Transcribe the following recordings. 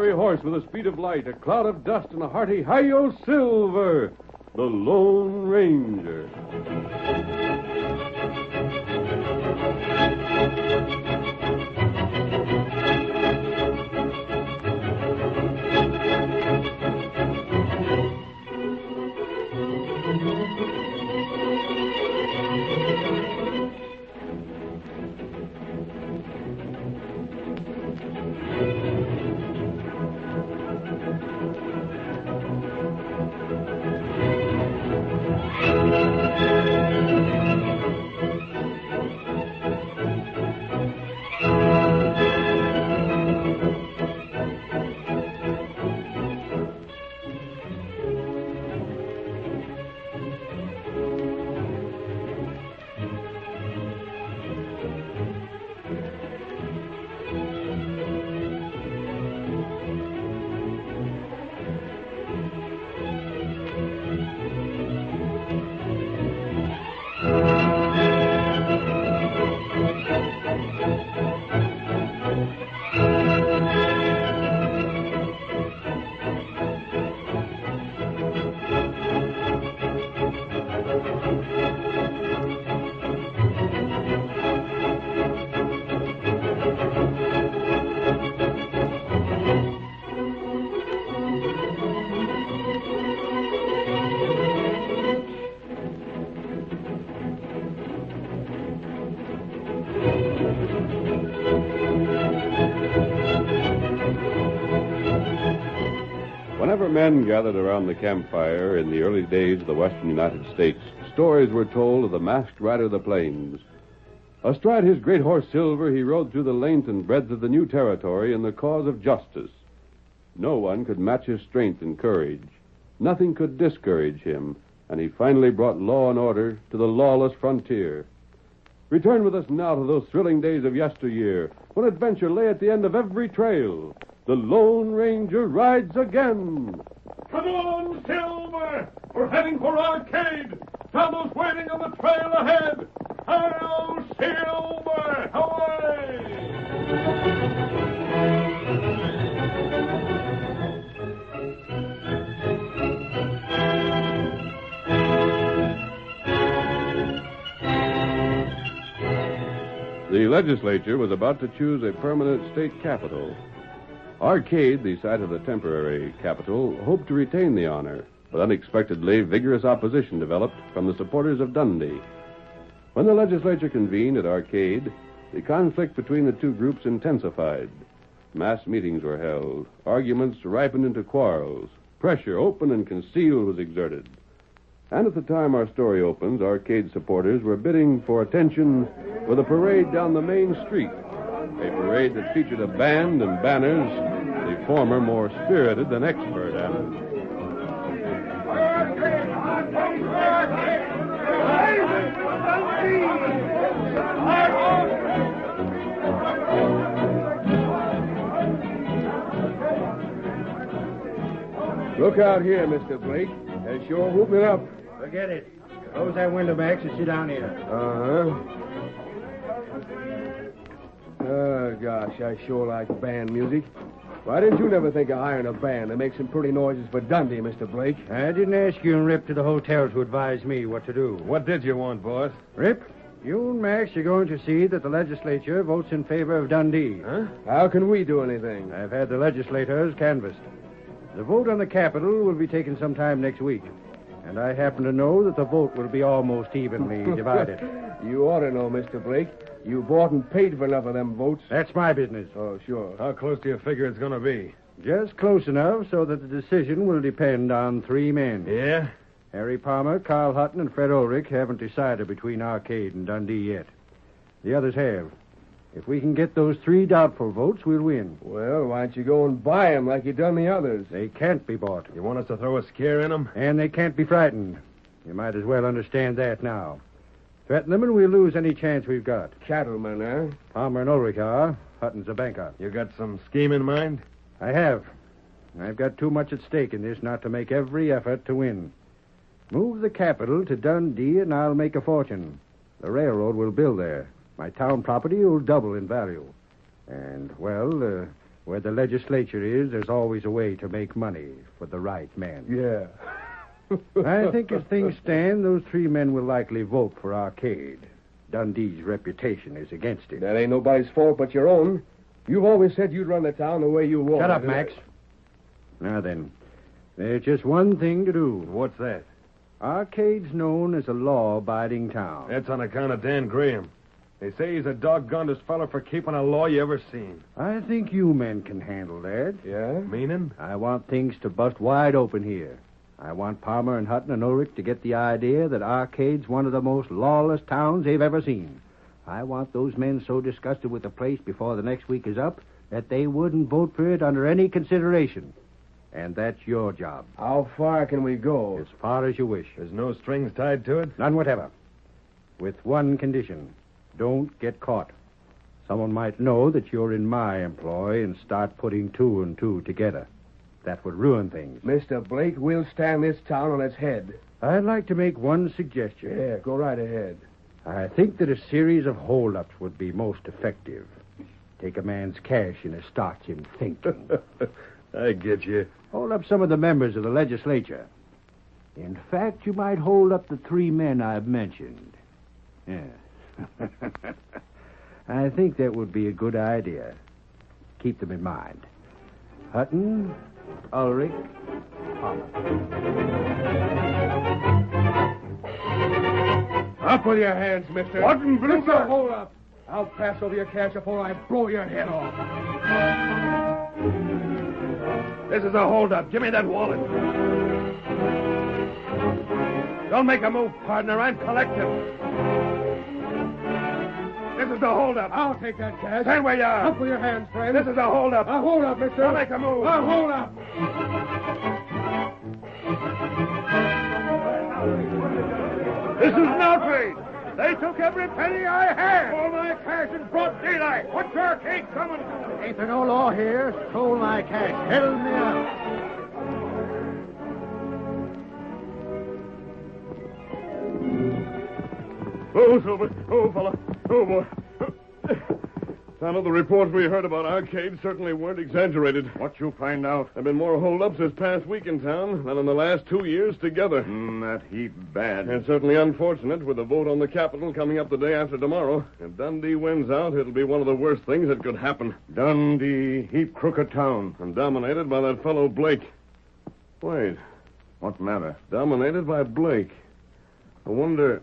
fiery horse with the speed of light, a cloud of dust, and a hearty hi-yo silver, the Lone Ranger. Whenever men gathered around the campfire in the early days of the western United States, stories were told of the masked rider of the plains. Astride his great horse Silver, he rode through the length and breadth of the new territory in the cause of justice. No one could match his strength and courage. Nothing could discourage him, and he finally brought law and order to the lawless frontier. Return with us now to those thrilling days of yesteryear, when adventure lay at the end of every trail. The Lone Ranger rides again. Come on, Silver! We're heading for Arcade. Tonto's waiting on the trail ahead. Hello, Silver! Away! The legislature was about to choose a permanent state capital. Arcade, the site of the temporary capital, hoped to retain the honor, but unexpectedly, vigorous opposition developed from the supporters of Dundee. When the legislature convened at Arcade, the conflict between the two groups intensified. Mass meetings were held. Arguments ripened into quarrels. Pressure, open and concealed, was exerted. And at the time our story opens, Arcade supporters were bidding for attention with a parade down the main street. A parade that featured a band and banners, the former more spirited than expert at it. Look out here, Mr. Blake. They're sure whooping up. Forget it. Close that window, Max, and sit down here. Oh, gosh, I sure like band music. Why didn't you never think of hiring a band to make some pretty noises for Dundee, Mr. Blake? I didn't ask you and Rip to the hotel to advise me what to do. What did you want, boss? Rip, you and Max are going to see that the legislature votes in favor of Dundee. Huh? How can we do anything? I've had the legislators canvassed. The vote on the capital will be taken sometime next week. And I happen to know that the vote will be almost evenly divided. You ought to know, Mr. Blake. You bought and paid for enough of them votes. That's my business. Oh, sure. How close do you figure it's going to be? Just close enough so that the decision will depend on three men. Yeah? Harry Palmer, Carl Hutton, and Fred Ulrich haven't decided between Arcade and Dundee yet. The others have. If we can get those three doubtful votes, we'll win. Well, why don't you go and buy them like you done the others? They can't be bought. You want us to throw a scare in them? And they can't be frightened. You might as well understand that now. Threaten them and we'll lose any chance we've got. Cattlemen, huh? Palmer and Ulrich are. Hutton's a banker. You got some scheme in mind? I have. I've got too much at stake in this not to make every effort to win. Move the capital to Dundee and I'll make a fortune. The railroad will build there. My town property will double in value. And, well, Where the legislature is, there's always a way to make money for the right men. Yeah. I think as things stand, those 3 men will likely vote for Arcade. Dundee's reputation is against it. That ain't nobody's fault but your own. You've always said you'd run the town the way you want. Shut up, Max. Now then, there's just one thing to do. What's that? Arcade's known as a law-abiding town. That's on account of Dan Graham. They say he's a doggonedest fella for keeping a law you ever seen. I think you men can handle that. Yeah? Meaning? I want things to bust wide open here. I want Palmer and Hutton and Ulrich to get the idea that Arcade's one of the most lawless towns they've ever seen. I want those men so disgusted with the place before the next week is up that they wouldn't vote for it under any consideration. And that's your job. How far can we go? As far as you wish. There's no strings tied to it? None whatever. With one condition. Don't get caught. Someone might know that you're in my employ and start putting 2 and 2 together. That would ruin things. Mr. Blake, we'll stand this town on its head. I'd like to make one suggestion. Yeah, go right ahead. I think that a series of hold-ups would be most effective. Take a man's cash and it starts him thinking. I get you. Hold up some of the members of the legislature. In fact, you might hold up the 3 men I've mentioned. Yeah. I think that would be a good idea. Keep them in mind. Hutton, Ulrich, Palmer. Up with your hands, mister. What in blue- Mister, hold up. I'll pass over your cash before I blow your head off. This is a holdup. Give me that wallet. Don't make a move, partner. I'm collecting. This is the holdup. I'll take that cash. Stand where you are. Up with your hands, friend. This is a holdup. I'll hold up, mister. Don't make a move. I'll hold up. This is an outrage. They took every penny I had. All my cash in broad daylight. What's your cake coming to? Ain't there no law here? Stole my cash. Held me up. Oh, Silver. Oh, fella. Oh, boy. Some of the reports we heard about Arcade certainly weren't exaggerated. What you find out? There have been more holdups this past week in town than in the last 2 years together. That heap bad. And certainly unfortunate with the vote on the Capitol coming up the day after tomorrow. If Dundee wins out, it'll be one of the worst things that could happen. Dundee, heap crooked town. And dominated by that fellow Blake. Wait. What matter? Dominated by Blake. I wonder...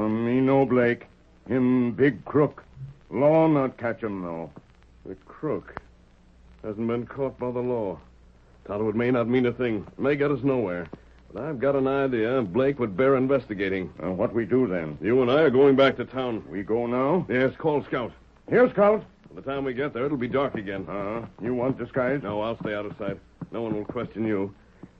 Me no Blake. Him big crook. Law not catch him, though. The crook hasn't been caught by the law. Tonto, it may not mean a thing. It may get us nowhere. But I've got an idea Blake would bear investigating. What we do then? You and I are going back to town. We go now? Yes, call Scout. Here, Scout. By the time we get there, it'll be dark again. You want disguise? No, I'll stay out of sight. No one will question you.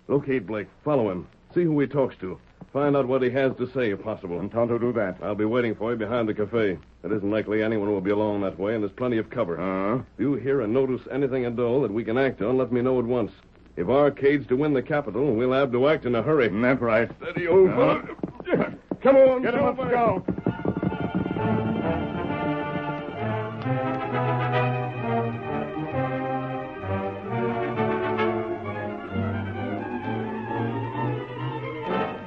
Locate Blake. Follow him. See who he talks to. Find out what he has to say, if possible. And Tonto do that. I'll be waiting for you behind the cafe. It isn't likely anyone will be along that way, and there's plenty of cover. If you hear and notice anything at all that we can act on, let me know at once. If Arcade's to win the Capitol, we'll have to act in a hurry. That's right. Steady, old fellow. Come on, Get him up, Scout.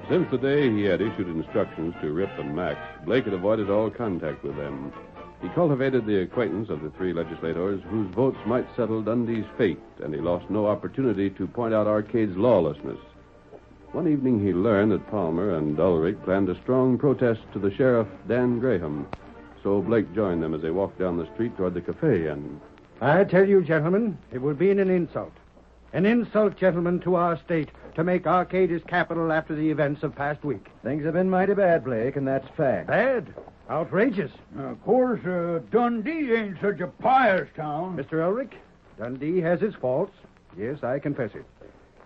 Since the day he had issued instructions to Rip and Max, Blake had avoided all contact with them. He cultivated the acquaintance of the 3 legislators whose votes might settle Dundee's fate, and he lost no opportunity to point out Arcade's lawlessness. One evening he learned that Palmer and Ulrich planned a strong protest to the sheriff, Dan Graham. So Blake joined them as they walked down the street toward the cafe, and... I tell you, gentlemen, it would be an insult. An insult, gentlemen, to our state to make Arcade his capital after the events of past week. Things have been mighty bad, Blake, and that's fact. Bad. Outrageous. Of course, Dundee ain't such a pious town. Mr. Ulrich, Dundee has its faults. Yes, I confess it.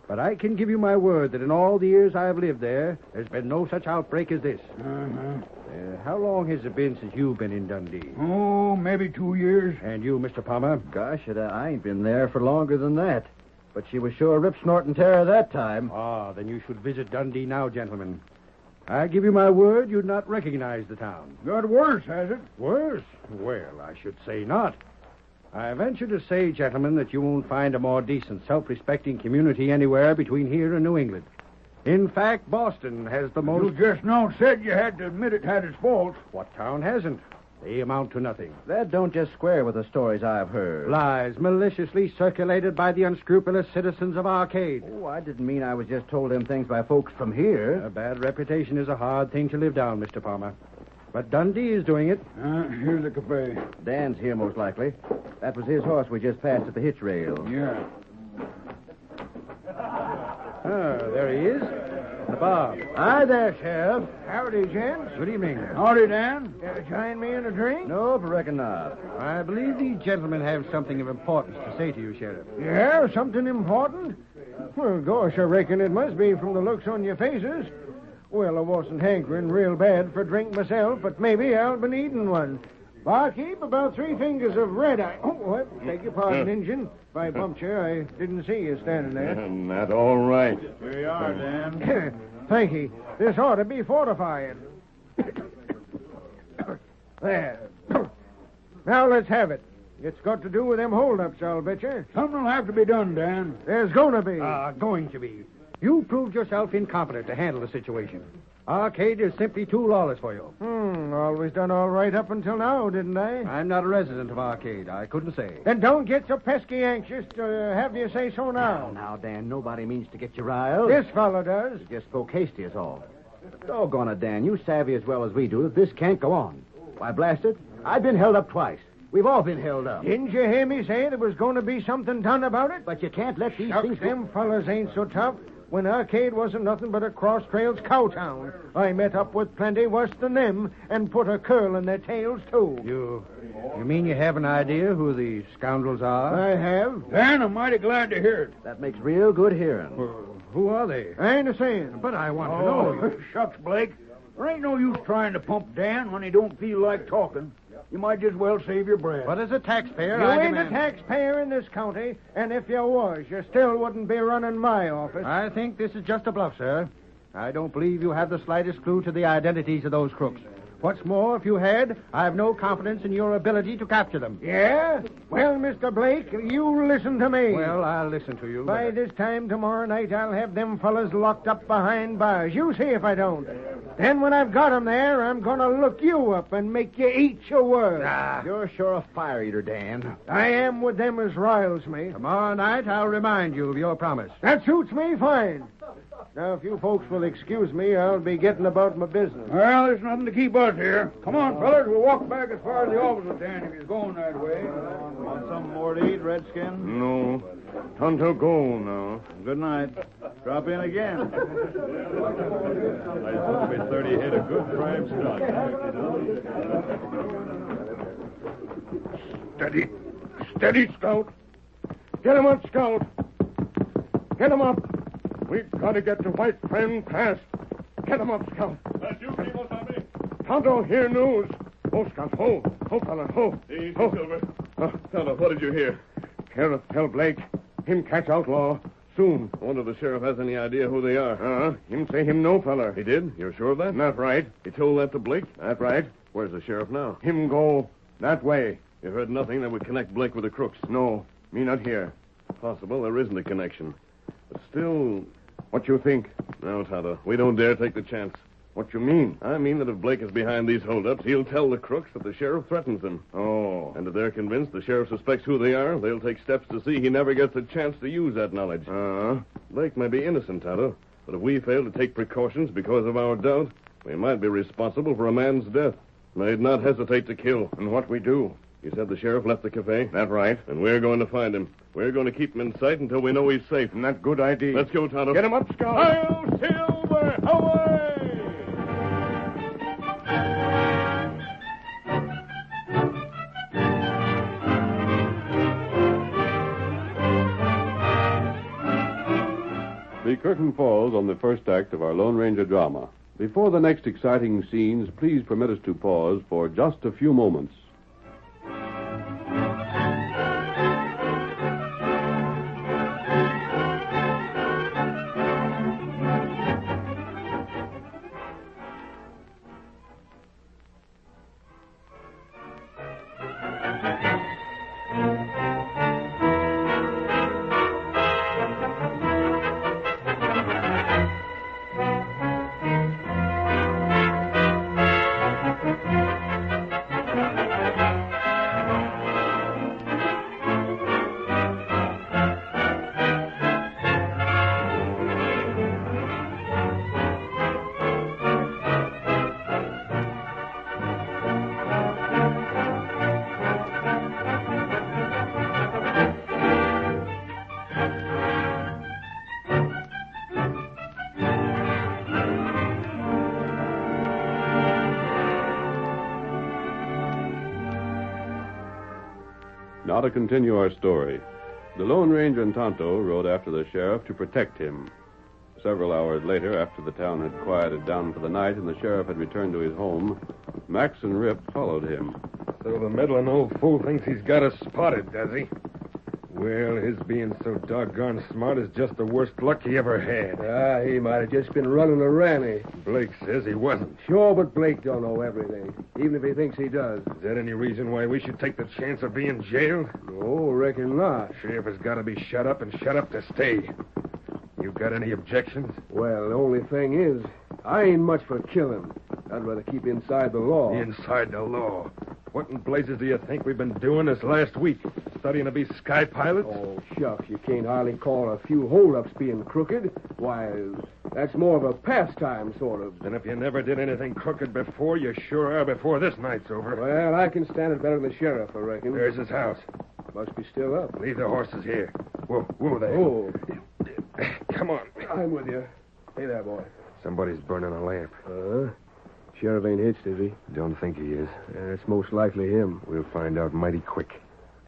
But I can give you my word that in all the years I've lived there, there's been no such outbreak as this. How long has it been since you've been in Dundee? Oh, maybe 2 years. And you, Mr. Palmer? Gosh, I ain't been there for longer than that. But she was sure rip snorting terror that time. Ah, then you should visit Dundee now, gentlemen. I give you my word you'd not recognize the town. Got worse, has it? Worse? Well, I should say not. I venture to say, gentlemen, that you won't find a more decent, self-respecting community anywhere between here and New England. In fact, Boston has the most... You just now said you had to admit it had its faults. What town hasn't? They amount to nothing. That don't just square with the stories I've heard. Lies maliciously circulated by the unscrupulous citizens of Arcade. Oh, I didn't mean I was just told them things by folks from here. A bad reputation is a hard thing to live down, Mr. Palmer. But Dundee is doing it. Here's the cafe. Dan's here, most likely. That was his horse we just passed at the hitch rail. Yeah. There he is. The bar. Hi there, Sheriff. Howdy, gents. Good evening. Howdy, Dan. Join me in a drink? Nope, reckon not. I believe these gentlemen have something of importance to say to you, Sheriff. Yeah, something important? Well, gosh, I reckon it must be from the looks on your faces. Well, I wasn't hankering real bad for drink myself, but maybe I'll be needing one. Barkeep, about 3 fingers of red eye. Oh, what? Beg your pardon, Injun. If I bumped you, I didn't see you standing there. Not all right. Here you are, Dan. Thank you. This ought to be fortifying. There. Now let's have it. It's got to do with them holdups, I'll bet you. Something'll have to be done, Dan. There's going to be. Going to be. You proved yourself incompetent to handle the situation. Arcade is simply too lawless for you. Always done all right up until now, didn't I? I'm not a resident of Arcade. I couldn't say. Then don't get so pesky anxious to have you say so now. Now, Dan, nobody means to get you riled. This fellow does. You just spoke hasty is all. Doggone it, Dan. You savvy as well as we do that this can't go on. Why, blast it, I've been held up twice. We've all been held up. Didn't you hear me say there was going to be something done about it? But you can't let these Shucks, things... them fellas ain't so tough. When Arcade wasn't nothing but a cross trails cow town, I met up with plenty worse than them and put a curl in their tails, too. You mean you have an idea who the scoundrels are? I have. Dan, I'm mighty glad to hear it. That makes real good hearing. Who are they? I ain't a-saying. But I want to know. Shucks, Blake. There ain't no use trying to pump Dan when he don't feel like talking. You might just well save your breath. But as a taxpayer, You I ain't demand... a taxpayer in this county, and if you was, you still wouldn't be running my office. I think this is just a bluff, sir. I don't believe you have the slightest clue to the identities of those crooks. What's more, if you had, I have no confidence in your ability to capture them. Yeah? Well, Mr. Blake, you listen to me. Well, I'll listen to you. By this time tomorrow night, I'll have them fellas locked up behind bars. You see if I don't. Then when I've got 'em there, I'm going to look you up and make you eat your words. You're sure a fire eater, Dan. I am with them as riles me. Tomorrow night, I'll remind you of your promise. That suits me fine. Now, if you folks will excuse me, I'll be getting about my business. Well, there's nothing to keep us here. Come on, fellas. We'll walk back as far as the office with Dan if he's going that way. Want something more to eat, Redskin? No. Tonto, go now. Good night. Drop in again. I hope it's 30 head of good prime stock. Steady. Steady, Scout. Get him up, Scout. Get him up. We've got to get to White Friend fast. Get him up, Scout. That's you people, Tommy. Tonto, hear news. Ho, Scout, ho. Ho, fella, ho. Easy, Ho. Silver. Tonto, what did you hear? Sheriff, tell Blake. Him catch outlaw. Soon. I wonder if the sheriff has any idea who they are. Him say him no, fella. He did? You're sure of that? Not right. He told that to Blake? That right. Where's the sheriff now? Him go that way. You heard nothing that would connect Blake with the crooks? No, me not here. Possible there isn't a connection. But still... What you think? No, Tonto, we don't dare take the chance. What you mean? I mean that if Blake is behind these holdups, he'll tell the crooks that the sheriff threatens them. Oh. And if they're convinced the sheriff suspects who they are, they'll take steps to see he never gets a chance to use that knowledge. Blake may be innocent, Tonto, but if we fail to take precautions because of our doubt, we might be responsible for a man's death. They'd not hesitate to kill. And what we do? You said the sheriff left the cafe? That right. And we're going to find him. We're going to keep him in sight until we know he's safe. And that good idea. Let's go, Tonto. Get him up, Scout. Hail, Silver! Away! The curtain falls on the first act of our Lone Ranger drama. Before the next exciting scenes, please permit us to pause for just a few moments. Now to continue our story. The Lone Ranger and Tonto rode after the sheriff to protect him. Several hours later, after the town had quieted down for the night and the sheriff had returned to his home, Max and Rip followed him. So the meddling old fool thinks he's got us spotted, does he? Well, his being so doggone smart is just the worst luck he ever had. He might have just been running a ranny. Blake says he wasn't. Sure, but Blake don't know everything, even if he thinks he does. Is that any reason why we should take the chance of being jailed? No, reckon not. Sheriff has got to be shut up and shut up to stay. You got any objections? Well, the only thing is, I ain't much for killing. I'd rather keep inside the law. Inside the law? What in blazes do you think we've been doing this last week? Studying to be sky pilots? Oh, shucks, you can't hardly call a few holdups being crooked. Why, that's more of a pastime, sort of. And if you never did anything crooked before, you sure are before this night's over. Well, I can stand it better than the sheriff, I reckon. There's his house. Must be still up. Leave the horses here. Whoa there. Oh. Come on. I'm with you. Hey there, boy. Somebody's burning a lamp. Sheriff ain't hitched, is he? Don't think he is. It's most likely him. We'll find out mighty quick.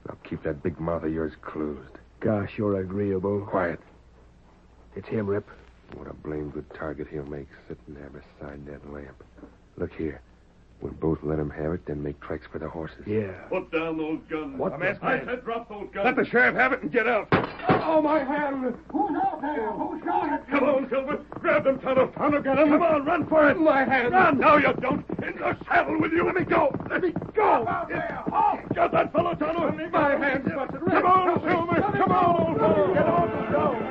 Now keep that big mouth of yours closed. Gosh, you're agreeable. Quiet. It's him, Rip. What a blame good target he'll make sitting there beside that lamp. Look here. We'll both let him have it, then make tracks for the horses. Yeah. Put down those guns. What? I said drop those guns. Let the sheriff have it and get out. Oh, my hand! Who's out there? Who's got it? Come on, Silver. Grab them, Tonto. Tonto, get him. Come on, run for it. My hand! Run. No, you don't. In the saddle with you. Let me go. Let me go. Out there! Halt! Got that fellow, Tonto. My hand's busted. Come on, Silver. Come on. Get on the road.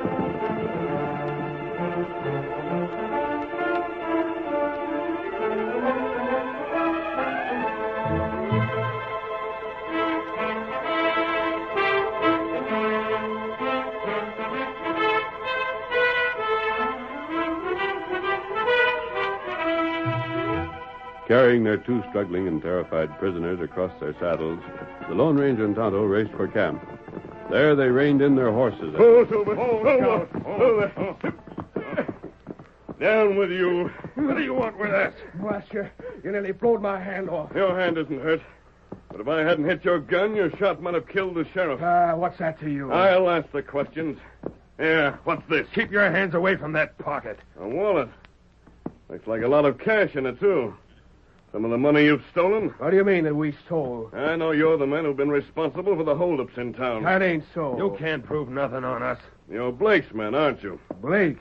Carrying their two struggling and terrified prisoners across their saddles, the Lone Ranger and Tonto raced for camp. There they reined in their horses. Oh, Silver. Oh, down with you. What do you want with us? Blast you. You nearly blowed my hand off. Your hand isn't hurt. But if I hadn't hit your gun, your shot might have killed the sheriff. What's that to you? I'll ask the questions. Here, what's this? Keep your hands away from that pocket. A wallet. Looks like a lot of cash in it, too. Some of the money you've stolen? What do you mean that we stole? I know you're the men who've been responsible for the holdups in town. That ain't so. You can't prove nothing on us. You're Blake's men, aren't you? Blake?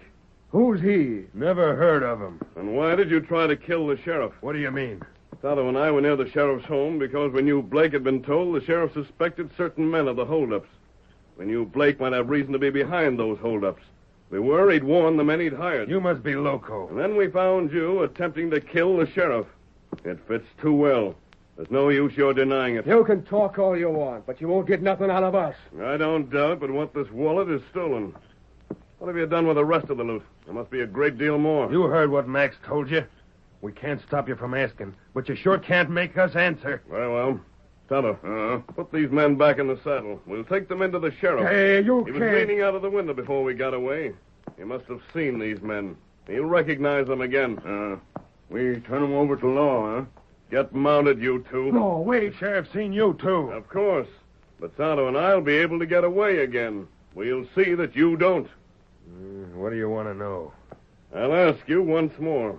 Who's he? Never heard of him. And why did you try to kill the sheriff? What do you mean? Tonto and I were near the sheriff's home because we knew Blake had been told the sheriff suspected certain men of the holdups. We knew Blake might have reason to be behind those holdups. We were, he'd warned the men he'd hired. You must be loco. And then we found you attempting to kill the sheriff. It fits too well. There's no use your denying it. You can talk all you want, but you won't get nothing out of us. I don't doubt but what this wallet is stolen. What have you done with the rest of the loot? There must be a great deal more. You heard what Max told you. We can't stop you from asking, but you sure can't make us answer. Very well. Tonto, put these men back in the saddle. We'll take them into the sheriff. Hey, you He can't. was leaning out of the window before we got away. He must have seen these men. He'll recognize them again. We turn them over to law, huh? Get mounted, you two. No, wait. The sheriff's seen you, too. Of course. But Tonto and I'll be able to get away again. We'll see that you don't. What do you want to know? I'll ask you once more.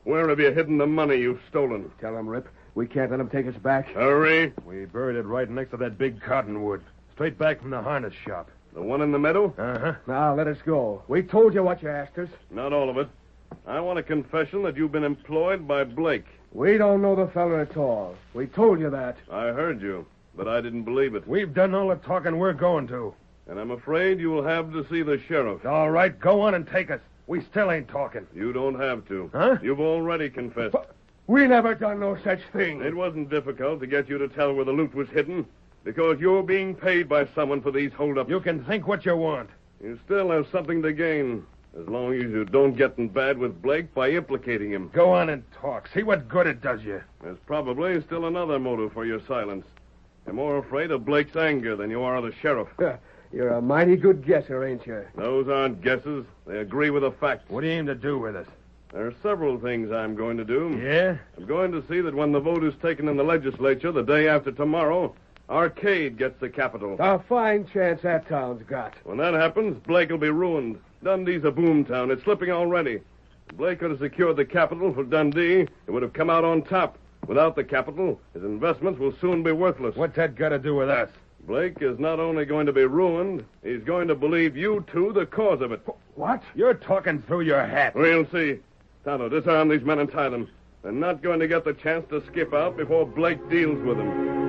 Where have you hidden the money you've stolen? Tell him, Rip. We can't let him take us back. Hurry. We buried it right next to that big cottonwood. Straight back from the harness shop. The one in the meadow? Uh-huh. Now, let us go. We told you what you asked us. Not all of it. I want a confession that you've been employed by Blake. We don't know the fella at all. We told you that. I heard you, but I didn't believe it. We've done all the talking we're going to. And I'm afraid you will have to see the sheriff. All right, go on and take us. We still ain't talking. You don't have to. Huh? You've already confessed. We never done no such thing. It wasn't difficult to get you to tell where the loot was hidden, because you're being paid by someone for these holdups. You can think what you want. You still have something to gain, as long as you don't get in bad with Blake by implicating him. Go on and talk. See what good it does you. There's probably still another motive for your silence. You're more afraid of Blake's anger than you are of the sheriff. You're a mighty good guesser, ain't you? Those aren't guesses. They agree with the facts. What do you aim to do with us? There are several things I'm going to do. Yeah? I'm going to see that when the vote is taken in the legislature the day after tomorrow, Arcade gets the capital. A fine chance that town's got. When that happens, Blake will be ruined. Dundee's a boom town. It's slipping already. If Blake could have secured the capital for Dundee, it would have come out on top. Without the capital, his investments will soon be worthless. What's that got to do with us? Blake is not only going to be ruined, he's going to believe you two the cause of it. What? You're talking through your hat. We'll see. Tonto, disarm these men and tie them. They're not going to get the chance to skip out before Blake deals with them.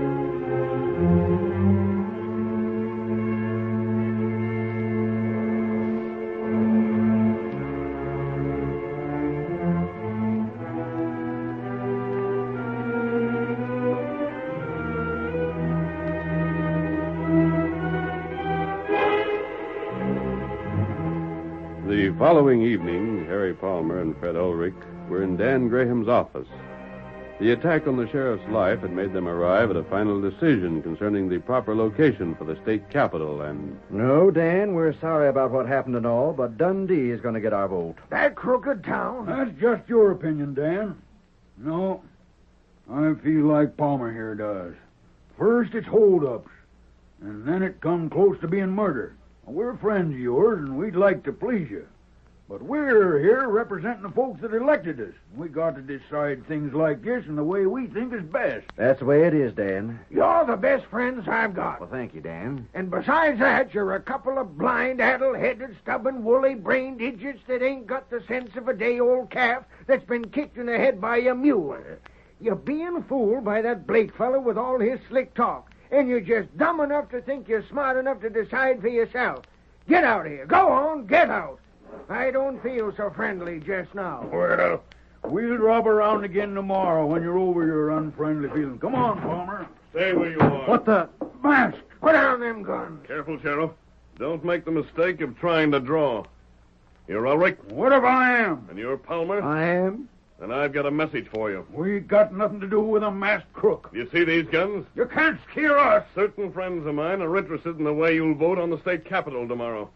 The following evening, Harry Palmer and Fred Ulrich were in Dan Graham's office. The attack on the sheriff's life had made them arrive at a final decision concerning the proper location for the state capital, and... No, Dan, we're sorry about what happened and all, but Dundee is going to get our vote. That crooked town? That's just your opinion, Dan. No, I feel like Palmer here does. First it's hold-ups, and then it come close to being murder. We're friends of yours, and we'd like to please you. But we're here representing the folks that elected us. We got to decide things like this in the way we think is best. That's the way it is, Dan. You're the best friends I've got. Well, thank you, Dan. And besides that, you're a couple of blind, addle-headed, stubborn, woolly-brained idiots that ain't got the sense of a day-old calf that's been kicked in the head by a mule. You're being fooled by that Blake fellow with all his slick talk. And you're just dumb enough to think you're smart enough to decide for yourself. Get out of here. Go on, get out. I don't feel so friendly just now. Well, we'll drop around again tomorrow when you're over your unfriendly feeling. Come on, Palmer. Stay where you are. What the... Mask! Put down them guns. Careful, Sheriff. Don't make the mistake of trying to draw. You're Ulrich, What if I am? and you're Palmer, I am? and I've got a message for you. We got nothing to do with a masked crook. You see these guns? You can't scare us. Certain friends of mine are interested in the way you'll vote on the state capitol tomorrow.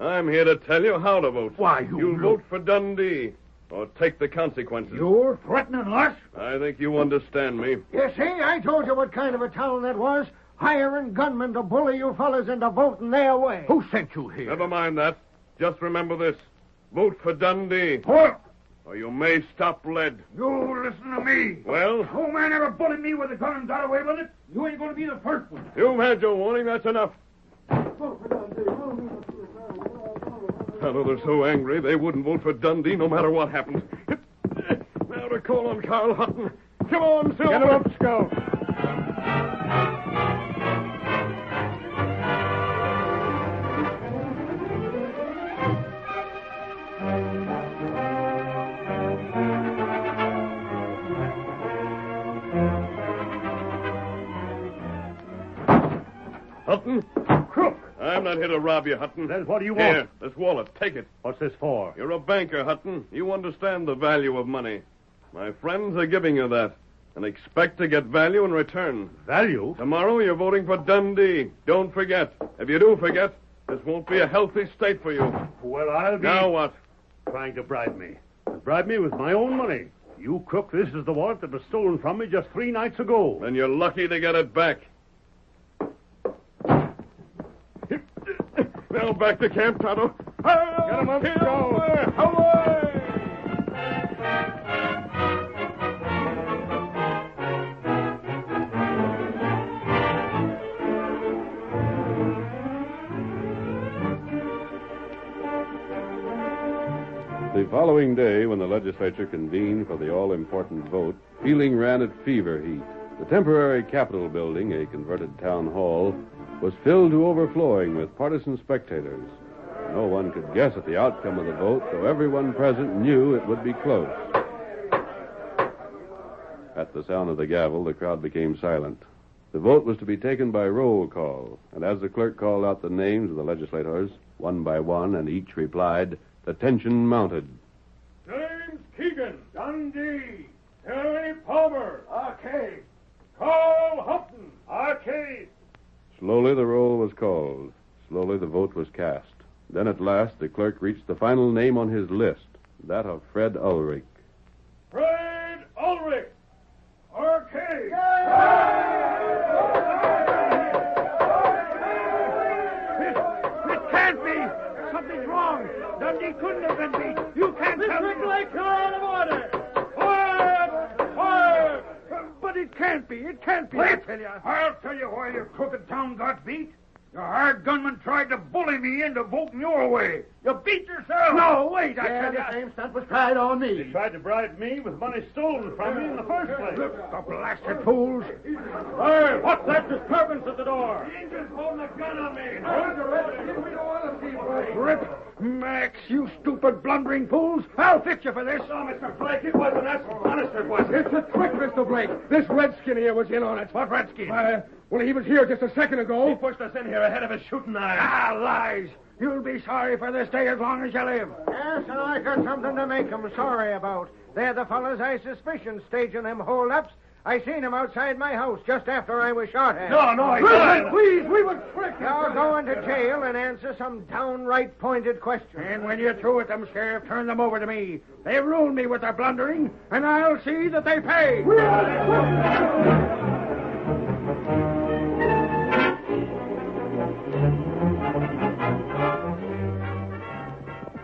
I'm here to tell you how to vote. Why, You'll vote for Dundee, or take the consequences. You're threatening us? I think you understand me. You see, I told you what kind of a town that was. Hiring gunmen to bully you fellas into voting their way. Who sent you here? Never mind that. Just remember this. Vote for Dundee, What? or you may stop lead. You listen to me. Well, No man ever bullied me with a gun and got away with it. You ain't going to be the first one. you've had your warning. That's enough. Tonto, they're so angry they wouldn't vote for Dundee no matter what happened. Now to call on Carl Hutton. Come on, Silver. Get him up, Scout. Hutton? Crook! I'm not here to rob you, Hutton. Then what do you want? Here, this wallet. Take it. What's this for? You're a banker, Hutton. You understand the value of money. My friends are giving you that, and expect to get value in return. Value? Tomorrow you're voting for Dundee. Don't forget. If you do forget, this won't be a healthy state for you. Well, I'll be... Now what? Trying to bribe me. Bribe me with my own money. You crook, this is the wallet that was stolen from me just 3 nights ago. Then you're lucky to get it back. Now back to camp, Tonto. Get him up, Scout. Away! The following day, when the legislature convened for the all-important vote, feeling ran at fever heat. The temporary Capitol building, a converted town hall, was filled to overflowing with partisan spectators. No one could guess at the outcome of the vote, though everyone present knew it would be close. At the sound of the gavel, the crowd became silent. The vote was to be taken by roll call, and as the clerk called out the names of the legislators, one by one, and each replied, the tension mounted. James Keegan. Dundee. Harry Palmer. Arcade. Carl Hutton. Arcade. Slowly the roll was called. Slowly the vote was cast. Then at last the clerk reached the final name on his list, that of Fred Ulrich. Fred Ulrich. Arcade. He couldn't have been beat. You can't tell me. Mr. Blake, you're out of order. Quiet! But it can't be. It can't be. Wait. I'll tell you why your crooked town got beat. Your hired gunman tried to bully me into voting your way. You beat yourself. No, wait, I tell Yeah, you. the same stunt was tried on me. He tried to bribe me with money stolen from me in the first place. The blasted fools. Hey, what's that disturbance at the door? The Indian's holding a gun on me. Rip, Max, you stupid blundering fools. I'll fix you for this. Oh, Mr. Blake, it wasn't us. Honest, it wasn't. It's a trick, Mr. Blake. This redskin here was in on it. What redskin? Well, he was here just a second He ago. pushed us in here ahead of his shooting iron. Ah, lies. You'll be sorry for this day as long as you live. Yes, and I got something to make 'em sorry about. They're the fellas I suspicion staging them hold-ups. I seen 'em outside my house just after I was shot at. No, he didn't. Please, we were tricked. You're going to jail and answer some downright pointed questions. And when you're through with them, Sheriff, turn them over to me. They've ruined me with their blundering, and I'll see that they pay.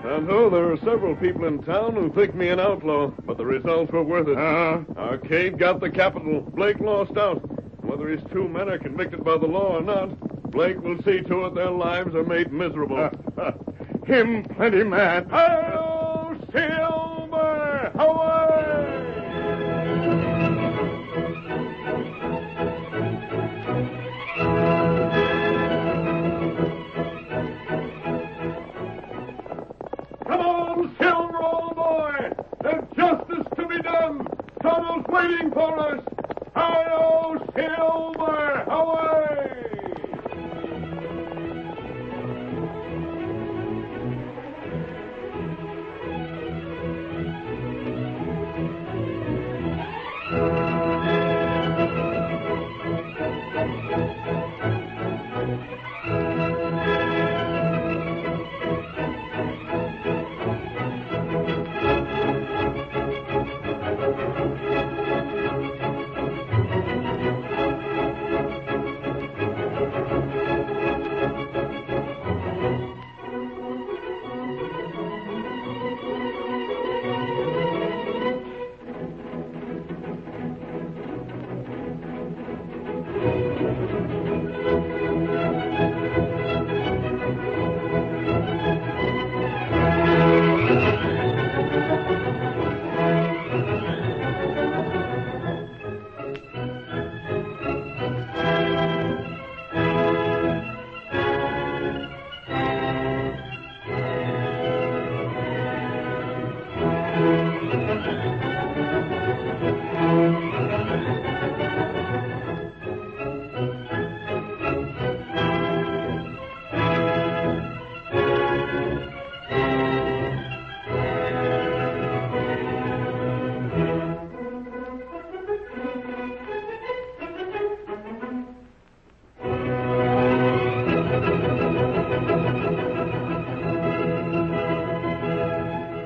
Tonto, there are several people in town who think me an outlaw, but the results were worth it. Arcade got the capital. Blake lost out. Whether his two men are convicted by the law or not, Blake will see to it their lives are made miserable. Him plenty mad. Hi-yo, Silver! Away! Come on, Silver, old boy! There's justice to be done! Tonto's waiting for us! Hi-yo, Silver! Away!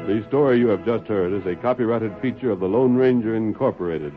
The story you have just heard is a copyrighted feature of the Lone Ranger Incorporated.